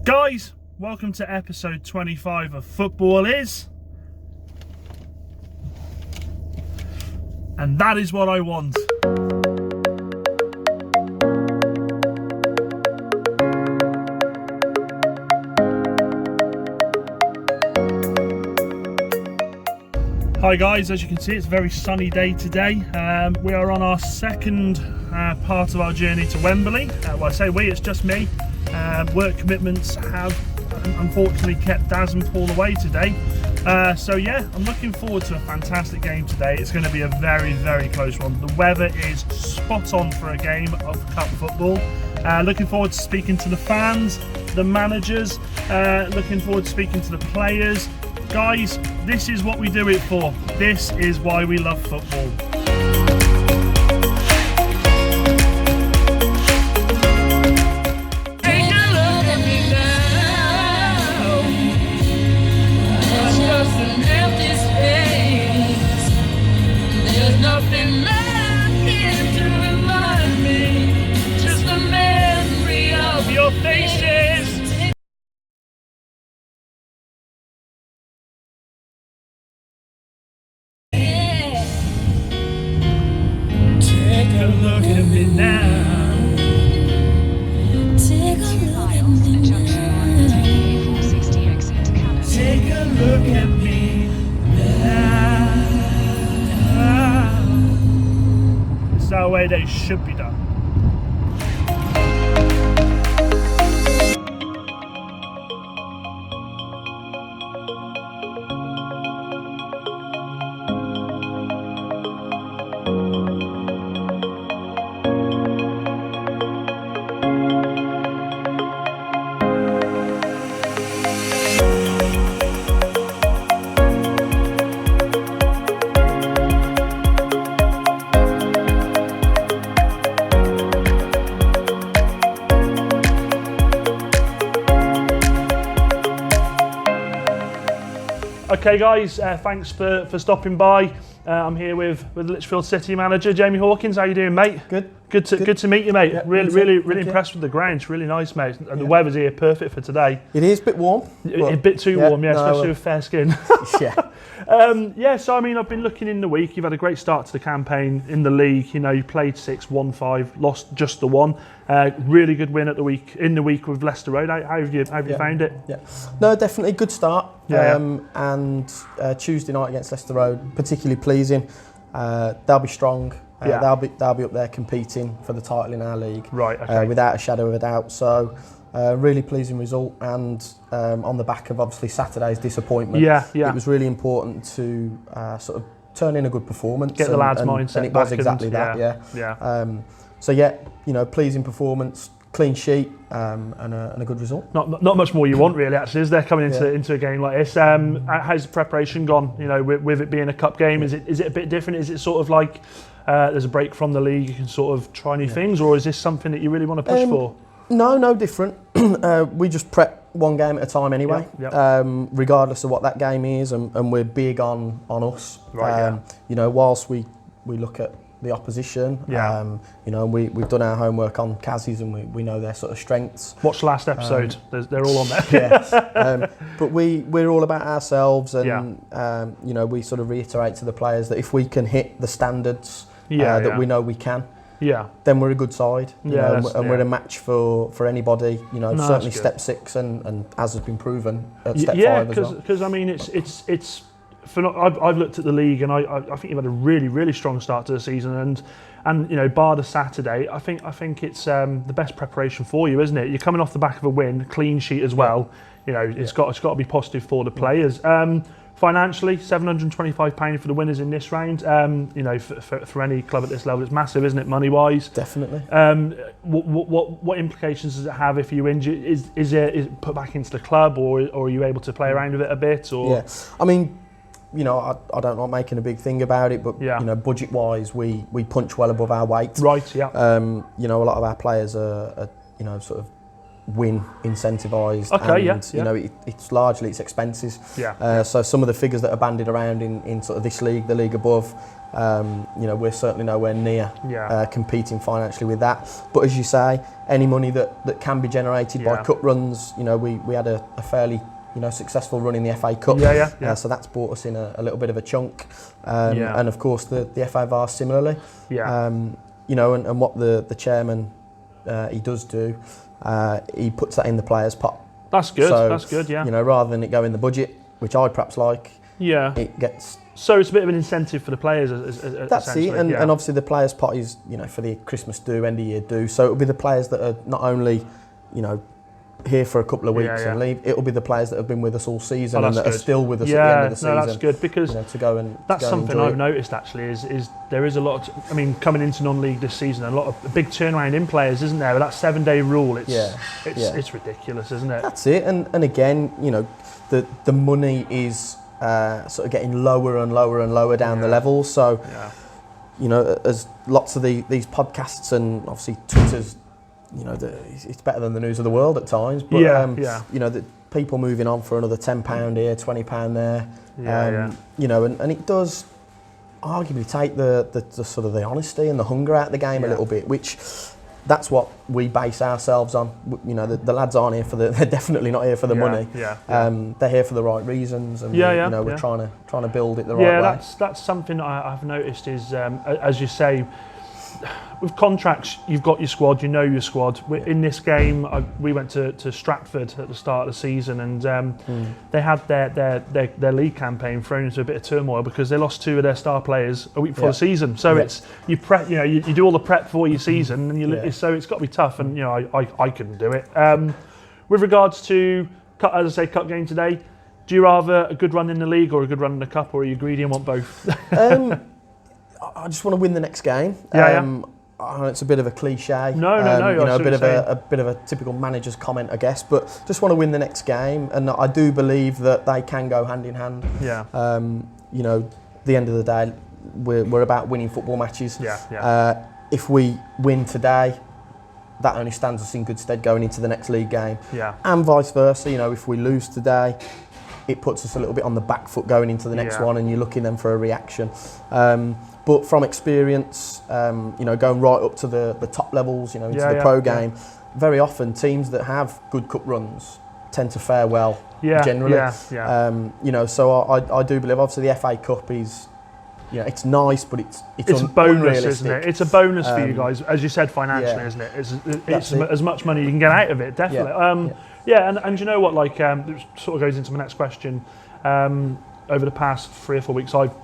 Guys, welcome to episode 25 of Football Is. And that is what I want. Hi guys, as you can see it's a very sunny day today. We are on our second part of our journey to Wembley. Well, I say we, it's just me. Work commitments have unfortunately kept Daz and Paul away today. So yeah, I'm looking forward to a fantastic game today. It's going to be a very, very close one. The weather is spot on for a game of cup football. Looking forward to speaking to the fans, the managers, looking forward to speaking to the players. Guys, this is what we do it for. This is why we love football. Look at me now. Take a look at me now. Take a look at me now. It's the way they should be done. Okay guys, thanks for stopping by. I'm here with Lichfield City manager Jamie Hawkins. How you doing, mate? Good to meet you, mate. Yeah, really impressed with the ground. It's really nice, mate. And the weather's here perfect for today. It is a bit warm. A bit too warm, yeah, especially with fair skin. Yeah. So I mean, I've been looking in the week. You've had a great start to the campaign in the league. You know, you played 6, won 5, lost just the 1. Really good win in the week with Leicester Road. How have you found it? Yeah. No, definitely good start. Yeah. And Tuesday night against Leicester Road, particularly pleasing. They'll be strong. They'll be up there competing for the title in our league. Right. Okay. Without a shadow of a doubt. So. Really pleasing result, and on the back of obviously Saturday's disappointment, it was really important to sort of turn in a good performance. Get the lads' mindset and it was exactly that. So yeah, you know, pleasing performance, clean sheet, and a good result. Not much more you want really, actually, is there, coming into a game like this? How's the preparation gone? You know, with it being a cup game, is it a bit different? Is it sort of like there's a break from the league, you can sort of try new things, or is this something that you really want to push for? No different. We just prep one game at a time anyway, regardless of what that game is, and we're big on us. Right, You know, whilst we look at the opposition, you know, we've done our homework on Kazis, and we know their sort of strengths. Watch the last episode, they're all on there. Yes, but we're all about ourselves, and you know, we sort of reiterate to the players that if we can hit the standards that we know we can, then we're a good side, you know, and we're a match for anybody. You know, certainly step 6 and as has been proven at step 5 as well. Because I mean, it's I've looked at the league, and I think you've had a really strong start to the season, and you know, bar the Saturday, I think it's the best preparation for you, isn't it? You're coming off the back of a win, clean sheet as well. You know, it's got to be positive for the players. Financially, £725 for the winners in this round. You know, for any club at this level, it's massive, isn't it, money-wise? Definitely. What implications does it have if you injure? Is it put back into the club, or are you able to play around with it a bit? Or yeah, I mean, you know, I don't like making a big thing about it, but you know, budget-wise, we punch well above our weight. Right. Yeah. You know, a lot of our players are you know, sort of win incentivised. Okay, and, you know, it's largely it's expenses. Yeah. So some of the figures that are bandied around in sort of this league, the league above, you know, we're certainly nowhere near competing financially with that. But as you say, any money that can be generated by cup runs, you know, we had a fairly, you know, successful run in the FA Cup. So that's brought us in a little bit of a chunk. And of course the FA Vase similarly. You know, and what the chairman he does do, he puts that in the players' pot. That's good. So, that's good. Yeah. You know, rather than it go in the budget, which I perhaps like. Yeah. It gets. So it's a bit of an incentive for the players. That's it, and obviously the players' pot is, you know, for the Christmas do, end of year do. So it'll be the players that are not only, you know, here for a couple of weeks and leave. It'll be the players that have been with us all season and that are still with us at the end of the season. No, that's good, because you know, to go and that's something I've noticed actually is there is a lot. I mean, coming into non-league this season, a lot of a big turnaround in players, isn't there? With that 7-day rule, it's ridiculous, isn't it? That's it, and again, you know, the money is sort of getting lower and lower and lower down the levels. So, you know, as lots of these podcasts and obviously Twitter's, you know, it's better than the news of the world at times. But you know, the people moving on for another £10 here, £20 there. You know, and it does arguably take the sort of the honesty and the hunger out of the game a little bit, which that's what we base ourselves on. You know, the lads aren't here for they're definitely not here for the money. They're here for the right reasons, and you know, we're trying to build it the right way. That's something I've noticed is, as you say, with contracts, you've got your squad, you know your squad. In this game, we went to Stratford at the start of the season, and they had their league campaign thrown into a bit of turmoil because they lost 2 of their star players a week before the season. So it's you prep, you know, you do all the prep for your season, and so it's got to be tough. And you know, I couldn't do it. With regards to, as I say, cup game today, do you rather a good run in the league or a good run in the cup, or are you greedy and want both? I just want to win the next game. I know it's a bit of a cliche. No. You know, a bit of a typical manager's comment, I guess. But just want to win the next game, and I do believe that they can go hand in hand. You know, the end of the day, we're about winning football matches. If we win today, that only stands us in good stead going into the next league game. And vice versa. You know, if we lose today, it puts us a little bit on the back foot going into the next one, and you're looking then for a reaction. But from experience, you know, going right up to the top levels, you know, into the pro game, very often teams that have good cup runs tend to fare well generally. You know, so I do believe, obviously the FA Cup is, you know, it's nice, but it's a bonus, isn't it? It's a bonus for you guys, as you said, financially, isn't it? It's as much money you can get out of it, definitely. And you know what, like, it sort of goes into my next question. Over the past 3 or 4 weeks, I've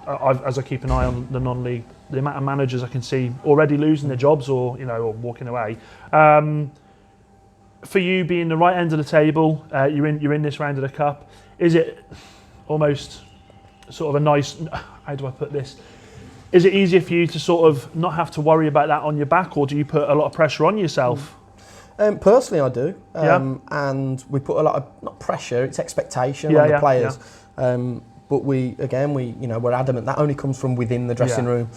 as I keep an eye on the non-league, the amount of managers I can see already losing their jobs or, you know, or walking away. For you, being the right end of the table, you're in this round of the cup. Is it almost sort of a nice? How do I put this? Is it easier for you to sort of not have to worry about that on your back, or do you put a lot of pressure on yourself? Personally, I do, and we put a lot of, not pressure, it's expectation on the players. But we you know, we're adamant that only comes from within the dressing room.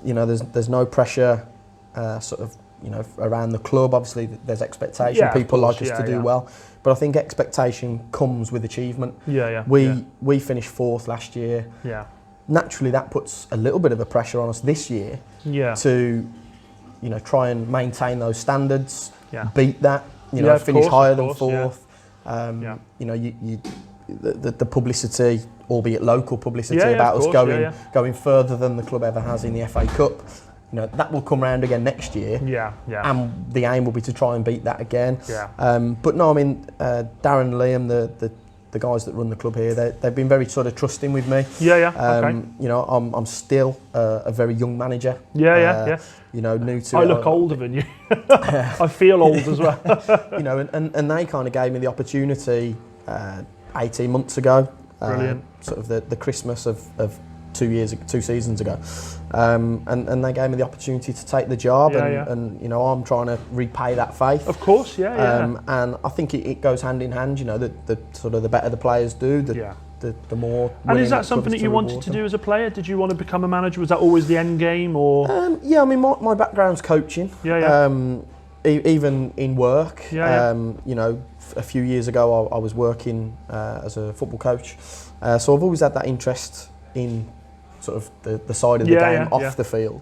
You know, there's no pressure, sort of, you know, around the club. Obviously, there's expectation. People like us to do well, but I think expectation comes with achievement. We finished 4th last year. Naturally, that puts a little bit of a pressure on us this year. To, you know, try and maintain those standards, beat that. You know, finish higher than 4th. You know, the publicity, albeit local publicity, about us going further than the club ever has in the FA Cup, you know, that will come round again next year. And the aim will be to try and beat that again. But no, I mean, Darren, Liam, the guys that run the club here, they've been very sort of trusting with me. Okay. You know, I'm still a very young manager. You know, new to. I look older than you. I feel old as well. You know, and they kind of gave me the opportunity 18 months ago. Brilliant. Sort of the Christmas of 2 seasons ago, and they gave me the opportunity to take the job, and you know, I'm trying to repay that faith. Of course, And I think it goes hand in hand. You know, the sort of the better the players do, the more. And is that something that you wanted to do as a player? Did you want to become a manager? Was that always the end game, or? Yeah, I mean, my background's coaching. even in work, you know, a few years ago I was working as a football coach, so I've always had that interest in sort of the side of the game off the field.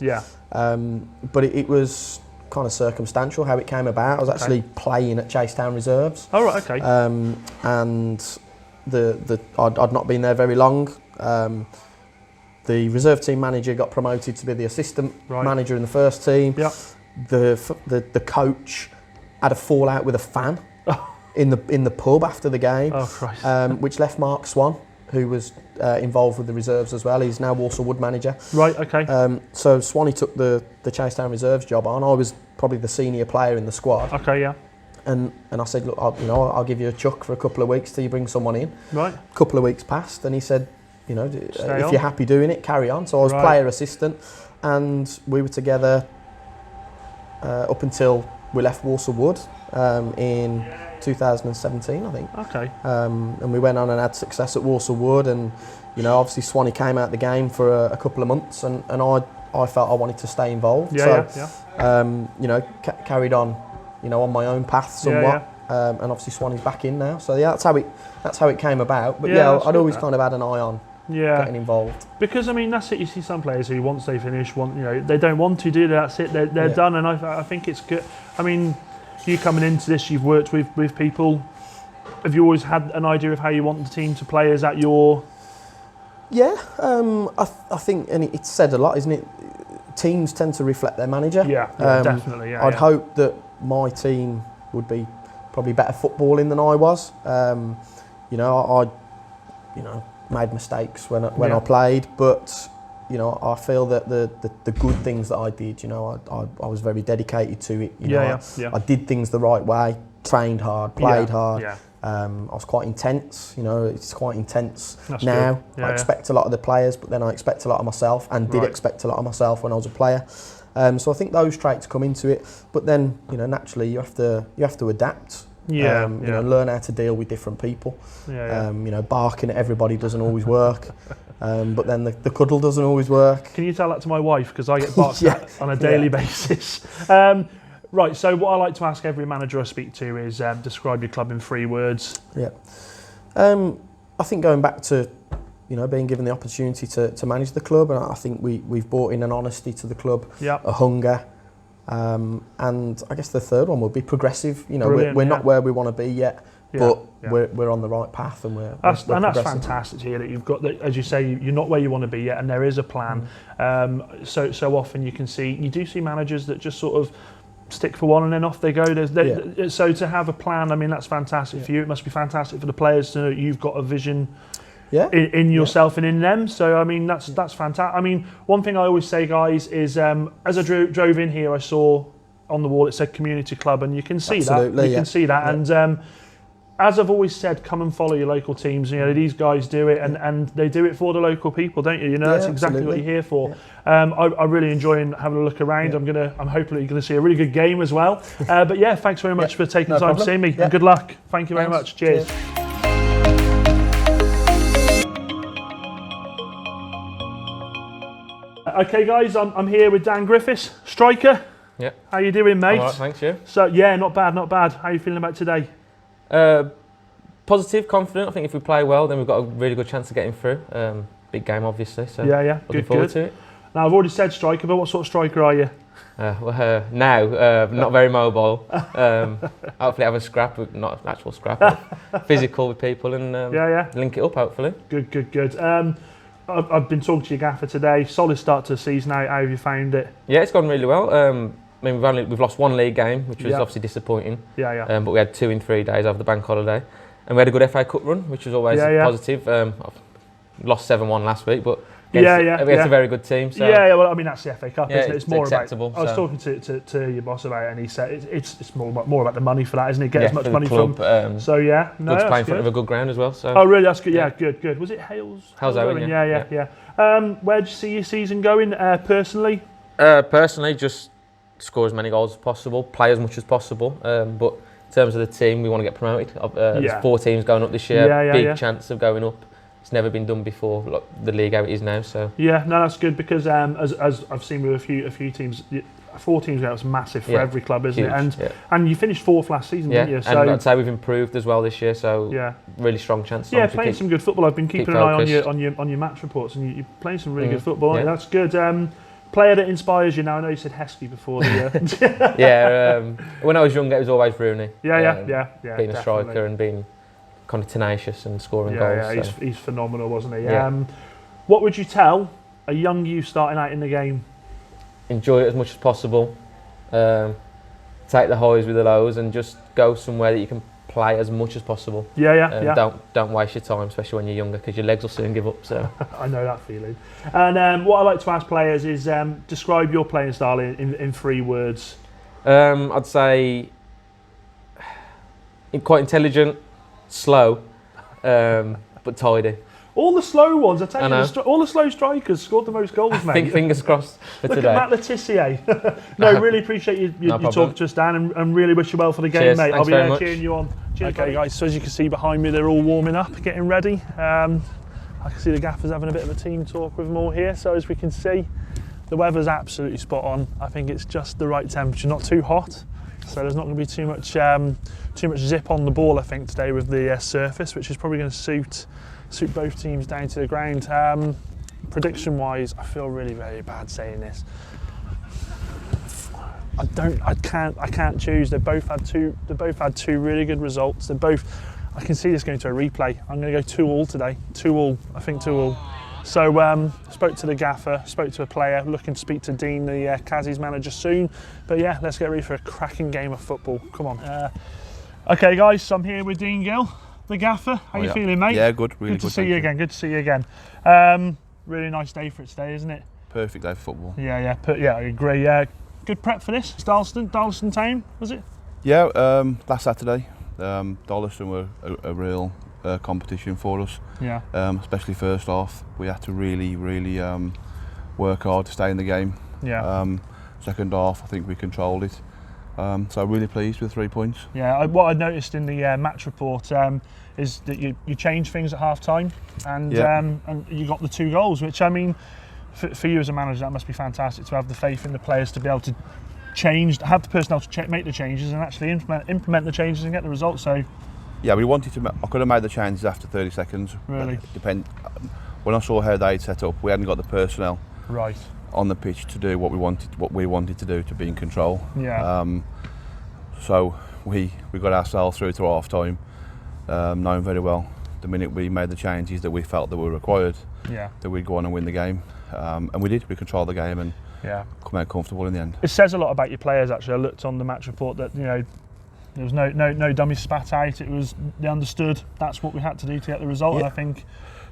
But it was kind of circumstantial how it came about. I was actually playing at Chasetown Reserves. Oh, right, okay. And I'd not been there very long. The reserve team manager got promoted to be the assistant manager in the first team. The coach had a fallout with a fan in the pub after the game, which left Mark Swan, who was involved with the reserves as well. He's now Walsall Wood manager. Right, okay. So Swanee took the Chasetown Reserves job on. I was probably the senior player in the squad. Okay, yeah. And I said, look, I'll give you a chuck for a couple of weeks till you bring someone in. Right. A couple of weeks passed, and he said, you know, if you're happy doing it, carry on. So I was player assistant, and we were together up until we left Walsall Wood in 2017, I think. Okay. And we went on and had success at Walsall Wood, and you know, obviously Swanee came out the game for a couple of months, and I felt I wanted to stay involved. You know, carried on, you know, on my own path somewhat. And obviously Swanee's back in now, so yeah, that's how it came about. But I'd always kind of had an eye on getting involved. Because I mean, that's it. You see some players who once they finish, they don't want to do that. That's it. They're done, and I think it's good. I mean, you coming into this, you've worked with people. Have you always had an idea of how you want the team to play? Is that your? Yeah, I think, and it's said a lot, isn't it? Teams tend to reflect their manager. Yeah, definitely. Yeah, I'd hope that my team would be probably better footballing than I was. You know, I made mistakes when I played, but you know, I feel that the good things that I did, you know, I was very dedicated to it. You know, I did things the right way, trained hard, played hard. Yeah. I was quite intense, you know, it's quite intense now. I expect a lot of the players, but then I expect a lot of myself, and did expect a lot of myself when I was a player. So I think those traits come into it, but then, you know, naturally you have to adapt. You know, learn how to deal with different people. You know, barking at everybody doesn't always work. But then the cuddle doesn't always work. Can you tell that to my wife? Because I get barked at on a daily basis. Right, so what I like to ask every manager I speak to is describe your club in 3 words. Yeah. I think going back to, you know, being given the opportunity to manage the club, and I think we've brought in an honesty to the club, a hunger, and I guess the third one would be progressive. You know, we're not where we want to be yet, but we're on the right path, and that's fantastic to hear that you've got that. As you say, you're not where you want to be yet, and there is a plan. So often you do see managers that just sort of stick for one and then off they go. So to have a plan, I mean, that's fantastic for you. It must be fantastic for the players to know you've got a vision in yourself and in them. So I mean, that's fantastic. I mean, one thing I always say, guys, is as I drove in here, I saw on the wall it said community club, and you can see can see that. And as I've always said, come and follow your local teams. You know, these guys do it, and they do it for the local people, don't you? You know, that's exactly what you're here for. I really enjoy having a look around. I'm hopefully going to see a really good game as well. But yeah, thanks very much for taking the time to see me, and good luck. Thank you very much. Cheers. Okay, guys, I'm here with Dan Griffis, striker. Yeah. How you doing, mate? All right, thanks, you. So yeah, not bad. How are you feeling about today? Positive, confident. I think if we play well, then we've got a really good chance of getting through. Big game, obviously. So looking forward to it. Now, I've already said striker, but what sort of striker are you? Not very mobile. Hopefully have a scrap, not an actual scrap, but physical with people, and link it up, hopefully. Good. I've been talking to your gaffer today. Solid start to the season. How have you found it? Yeah, it's gone really well. I mean, we've lost 1 league game, which was obviously disappointing. But we had 2 in 3 days over the bank holiday, and we had a good FA Cup run, which was always positive. I've lost 7-1 last week, but against a very good team. So. Well, I mean, that's the FA Cup, isn't it? It's more acceptable. I was talking to your boss about it, and he said it's more about the money for that, isn't it? Get as much money club, from. Good to play in front of a good ground as well. So. Oh, really? That's good. Yeah, good. Was it Hales? Hales Owen, yeah. Where do you see your season going personally? Personally, just score as many goals as possible, play as much as possible. But in terms of the team, we want to get promoted. There's 4 teams going up this year. Big chance of going up. It's never been done before, like the league how it is now. So that's good, because as I've seen with a few teams, 14 ago, was massive for every club, isn't it? And you finished 4th last season, didn't you? So, and I'd say we've improved as well this year, so really strong chance. Yeah, playing some good football. I've been keeping an eye on your match reports, and you're playing some really good football. Yeah. That's good. Player that inspires you now. I know you said Heskey before. When I was younger, it was always Rooney. Yeah. Being a striker and being kind of tenacious and scoring goals. Yeah, he's phenomenal, wasn't he? What would you tell a young you starting out in the game? Enjoy it as much as possible. Take the highs with the lows, and just go somewhere that you can play as much as possible. Don't waste your time, especially when you're younger, because your legs will soon give up. So I know that feeling. And what I like to ask players is describe your playing style in 3 words. I'd say quite intelligent, slow, but tidy. All the slow ones, I tell you, all the slow strikers scored the most goals, mate. I think fingers crossed for Look today. Look at Matt Letizia. No, really appreciate you talking to us, Dan, and really wish you well for the game, mate. I'll be there cheering you on. Cheers, okay, guys, so as you can see behind me, they're all warming up, getting ready. I can see the gaffers having a bit of a team talk with them all here. So as we can see, the weather's absolutely spot on. I think it's just the right temperature, not too hot. So there's not going to be too much zip on the ball, I think, today with the surface, which is probably going to suit both teams down to the ground. Prediction-wise, I feel really very bad saying this. I can't choose. They both had two really good results. I can see this going to a replay. I'm going to go 2-2 today. 2-2. I think 2-2. So spoke to the gaffer, spoke to a player, looking to speak to Dean, the Kazi's manager, soon. But yeah, let's get ready for a cracking game of football. Come on. Okay, guys, so I'm here with Dean Gill, the gaffer. How you feeling, mate? Yeah, good. Really good to see you again. Good to see you again. Really nice day for it today, isn't it? Perfect day for football. Yeah, I agree. Good prep for this. It's Darlaston Town, was it? Yeah, last Saturday. Darlaston were a real competition for us. Yeah. Especially first half, we had to really work hard to stay in the game. Yeah. Second half, I think we controlled it. So really pleased with 3 points. Yeah, what I noticed in the match report is that you changed things at half time, and you got the 2 goals, which, I mean, for you as a manager, that must be fantastic to have the faith in the players to be able to have the personnel to make the changes and actually implement the changes and get the results. So yeah, we wanted to. I could have made the changes after 30 seconds. Really? When I saw how they'd set up, we hadn't got the personnel right on the pitch to do what we wanted to do, to be in control. Yeah. So we got ourselves through to half time, knowing very well the minute we made the changes that we felt that were required, that we'd go on and win the game, and we did. We controlled the game and come out comfortable in the end. It says a lot about your players, actually. I looked on the match report that there was no dummies spat out. They understood that's what we had to do to get the result, and I think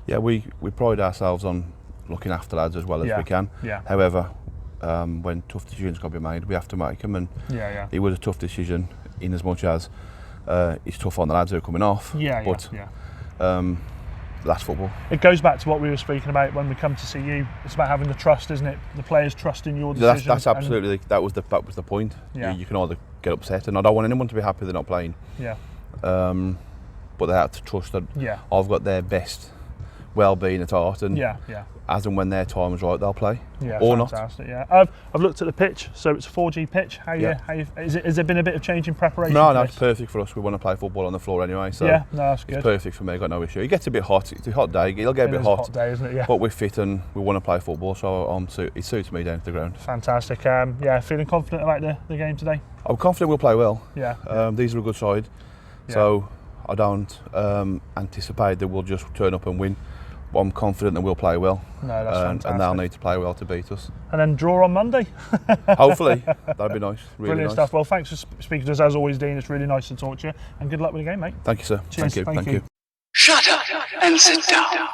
we pride ourselves on looking after lads as well as we can. Yeah. However, when tough decisions got to be made, we have to make them, and it was a tough decision in as much as it's tough on the lads who are coming off. That's football. It goes back to what we were speaking about when we come to see you. It's about having the trust, isn't it? The players trust in your decisions. That's absolutely, that was the point. Yeah. You can either get upset, and I don't want anyone to be happy they're not playing. Yeah. But they have to trust that I've got their best well-being at heart, and as and when their time is right, they'll play. Yeah, or fantastic, not. Yeah. I've looked at the pitch, so it's a 4G pitch. Has there been a bit of change in preparation? No, it's perfect for us. We want to play football on the floor anyway, so that's good. It's perfect for me. I've got no issue. It gets a bit hot. It's a hot day. It'll get a bit hot. Hot day, isn't it? Yeah. But we're fit and we want to play football, so it suits me down to the ground. Fantastic. Feeling confident about the game today? I'm confident we'll play well. Yeah. These are a good side, so I don't anticipate that we'll just turn up and win. But I'm confident that we'll play well. No, that's fantastic. And they'll need to play well to beat us. And then draw on Monday. Hopefully, that'd be nice. Really Brilliant nice stuff. Well, thanks for speaking to us as always, Dean. It's really nice to talk to you, and good luck with the game, mate. Thank you, sir. Cheers. Thank you. Shut up and sit down.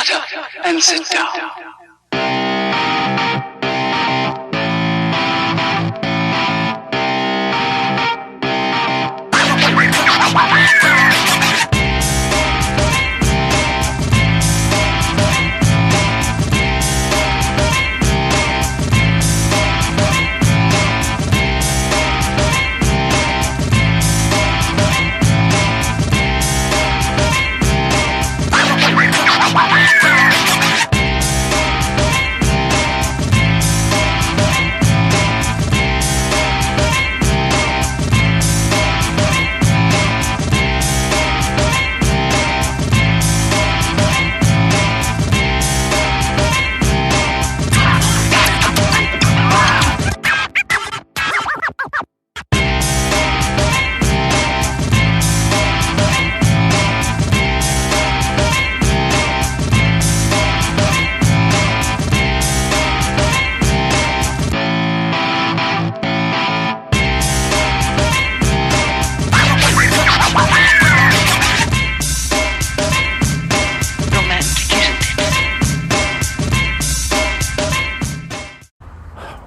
Shut up and sit down.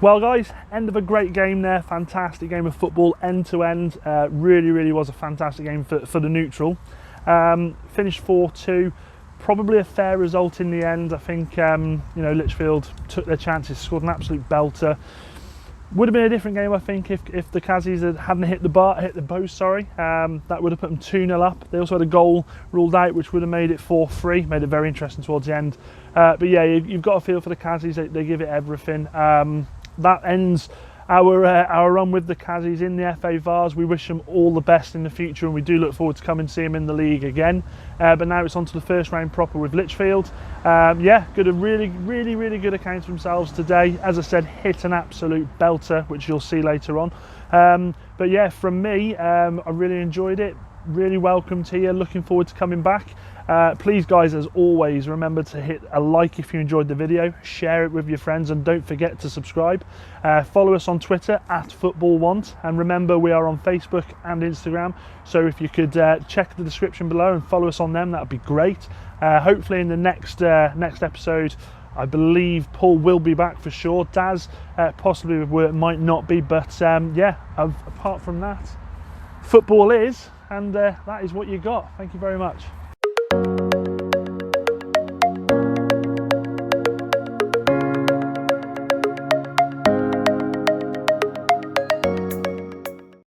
Well guys, end of a great game there, fantastic game of football, end to end, really was a fantastic game for the neutral. Finished 4-2, probably a fair result in the end. I think Lichfield took their chances, scored an absolute belter. Would have been a different game, I think, if the Kazis hadn't hit the post. That would have put them 2-0 up. They also had a goal ruled out, which would have made it 4-3, made it very interesting towards the end. But yeah, you've got a feel for the Kazis. They give it everything. That ends our run with the Kazis in the FA Vase. We wish them all the best in the future, and we do look forward to coming and see them in the league again. But now it's on to the first round proper with Lichfield. Good, a really good account of themselves today. As I said, hit an absolute belter, which you'll see later on. But yeah, from me, I really enjoyed it. Really welcomed here, looking forward to coming back. Please guys, as always, remember to hit a like if you enjoyed the video, share it with your friends, and don't forget to subscribe. Follow us on Twitter @FootballWant, and remember we are on Facebook and Instagram, so if you could check the description below and follow us on them, that would be great. Hopefully in the next episode, I believe Paul will be back for sure. Daz possibly with work, might not be, but yeah, apart from that, football is, and that is what you got. Thank you very much.